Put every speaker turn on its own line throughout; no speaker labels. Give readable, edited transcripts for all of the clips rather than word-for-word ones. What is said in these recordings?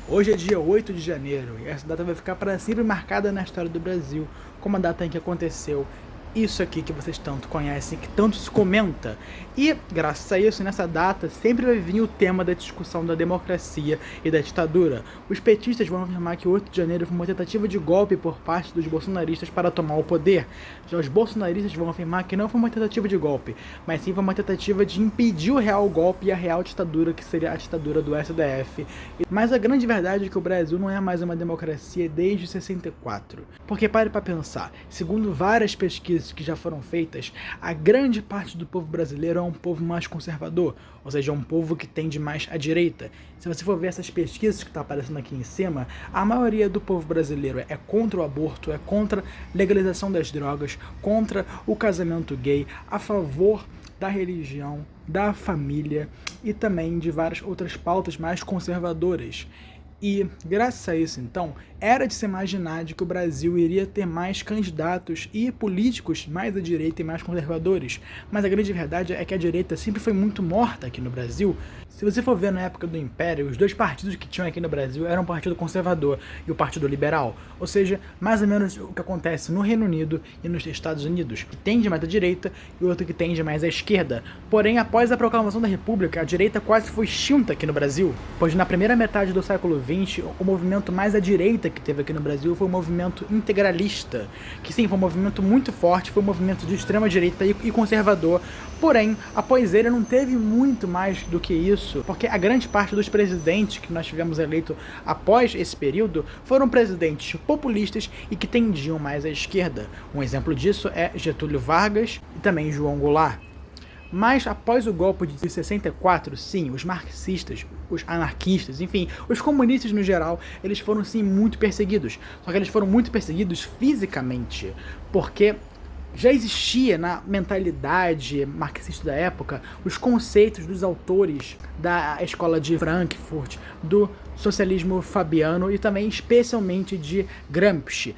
Hoje é dia 8 de janeiro e essa data vai ficar para sempre marcada na história do Brasil como a data em que aconteceu isso aqui que vocês tanto conhecem, que tanto se comenta. E, graças a isso, nessa data sempre vai vir o tema da discussão da democracia e da ditadura. Os petistas vão afirmar que o 8 de janeiro foi uma tentativa de golpe por parte dos bolsonaristas para tomar o poder. Já os bolsonaristas vão afirmar que não foi uma tentativa de golpe, mas sim foi uma tentativa de impedir o real golpe e a real ditadura, que seria a ditadura do SDF. Mas a grande verdade é que o Brasil não é mais uma democracia desde 64. Porque pare para pensar, segundo várias pesquisas que já foram feitas, a grande parte do povo brasileiro é um povo mais conservador, ou seja, é um povo que tende mais à direita. Se você for ver essas pesquisas que estão aparecendo aqui em cima, a maioria do povo brasileiro é contra o aborto, é contra a legalização das drogas, contra o casamento gay, a favor da religião, da família e também de várias outras pautas mais conservadoras. E, graças a isso, então, era de se imaginar de que o Brasil iria ter mais candidatos e políticos mais à direita e mais conservadores. Mas a grande verdade é que a direita sempre foi muito morta aqui no Brasil. Se você for ver na época do Império, os dois partidos que tinham aqui no Brasil eram o Partido Conservador e o Partido Liberal. Ou seja, mais ou menos o que acontece no Reino Unido e nos Estados Unidos, que tende mais à direita e o outro que tende mais à esquerda. Porém, após a proclamação da República, a direita quase foi extinta aqui no Brasil, pois na primeira metade do século XX, o movimento mais à direita que teve aqui no Brasil foi o movimento integralista, que sim, foi um movimento muito forte, foi um movimento de extrema direita e conservador. Porém, após ele não teve muito mais do que isso, porque a grande parte dos presidentes que nós tivemos eleito após esse período foram presidentes populistas e que tendiam mais à esquerda. Um exemplo disso é Getúlio Vargas e também João Goulart. Mas após o golpe de 64, sim, os marxistas, os anarquistas, enfim, os comunistas no geral, eles foram sim muito perseguidos. Só que eles foram muito perseguidos fisicamente, porque já existia na mentalidade marxista da época os conceitos dos autores da escola de Frankfurt, do socialismo fabiano e também especialmente de Gramsci.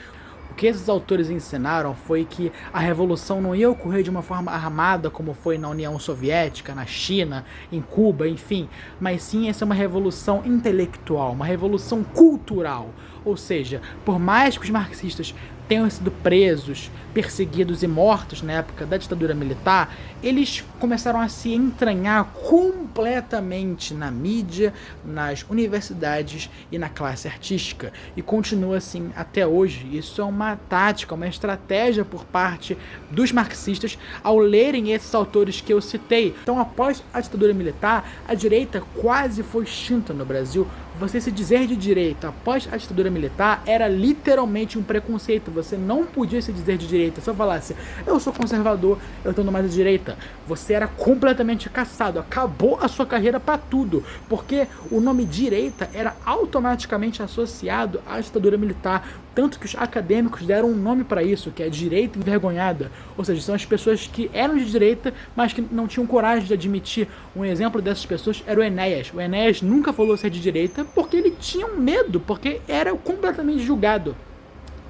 O que esses autores ensinaram foi que a revolução não ia ocorrer de uma forma armada, como foi na União Soviética, na China, em Cuba, enfim, mas sim essa é uma revolução intelectual, uma revolução cultural. Ou seja, por mais que os marxistas tenham sido presos, perseguidos e mortos na época da ditadura militar, eles começaram a se entranhar completamente na mídia, nas universidades e na classe artística. E continua assim até hoje. Isso é uma tática, uma estratégia por parte dos marxistas ao lerem esses autores que eu citei. Então, após a ditadura militar, a direita quase foi extinta no Brasil. Você se dizer de direita após a ditadura militar era literalmente um preconceito. Você não podia se dizer de direita. Se eu falasse, eu sou conservador, eu tô mais à direita, você era completamente caçado. Acabou a sua carreira para tudo. Porque o nome direita era automaticamente associado à ditadura militar. Tanto que os acadêmicos deram um nome para isso, que é direita envergonhada. Ou seja, são as pessoas que eram de direita, mas que não tinham coragem de admitir. Um exemplo dessas pessoas era o Enéas. O Enéas nunca falou ser de direita porque ele tinha um medo, porque era completamente julgado.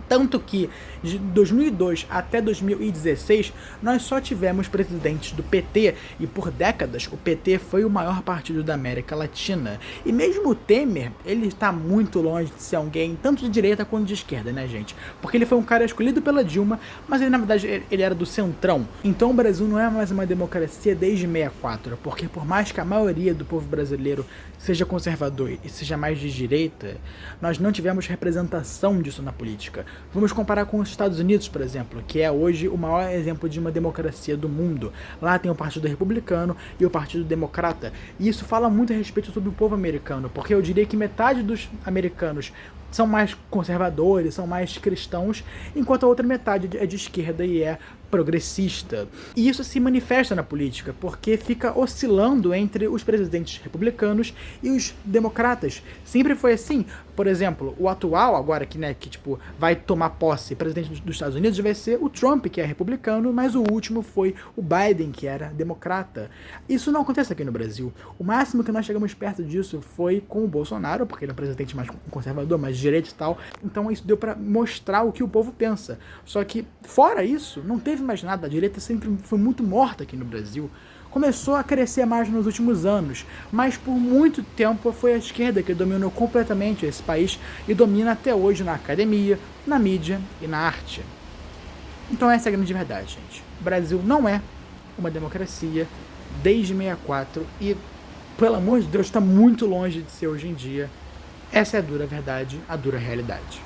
Tanto que de 2002 até 2016 nós só tivemos presidentes do PT e por décadas o PT foi o maior partido da América Latina. E mesmo o Temer, ele está muito longe de ser alguém tanto de direita quanto de esquerda, né, gente? Porque ele foi um cara escolhido pela Dilma, mas ele na verdade ele era do centrão. Então o Brasil não é mais uma democracia desde 64, porque por mais que a maioria do povo brasileiro seja conservador e seja mais de direita, nós não tivemos representação disso na política. Vamos comparar com os Estados Unidos, por exemplo, que é hoje o maior exemplo de uma democracia do mundo. Lá tem o Partido Republicano e o Partido Democrata. E isso fala muito a respeito sobre o povo americano, porque eu diria que metade dos americanos são mais conservadores, são mais cristãos, enquanto a outra metade é de esquerda e é progressista. E isso se manifesta na política, porque fica oscilando entre os presidentes republicanos e os democratas. Sempre foi assim. Por exemplo, o atual agora que tipo vai tomar posse presidente dos Estados Unidos vai ser o Trump, que é republicano, mas o último foi o Biden, que era democrata. Isso não acontece aqui no Brasil. O máximo que nós chegamos perto disso foi com o Bolsonaro, porque ele é um presidente mais conservador, mais de direita e tal. Então isso deu para mostrar o que o povo pensa. Só que fora isso, não teve mais nada. A direita sempre foi muito morta aqui no Brasil. começou a crescer mais nos últimos anos, mas por muito tempo foi a esquerda que dominou completamente esse país e domina até hoje na academia, na mídia e na arte. Então essa é a grande verdade, gente. O Brasil não é uma democracia desde 64 e, pelo amor de Deus, está muito longe de ser hoje em dia. Essa é a dura verdade, a dura realidade.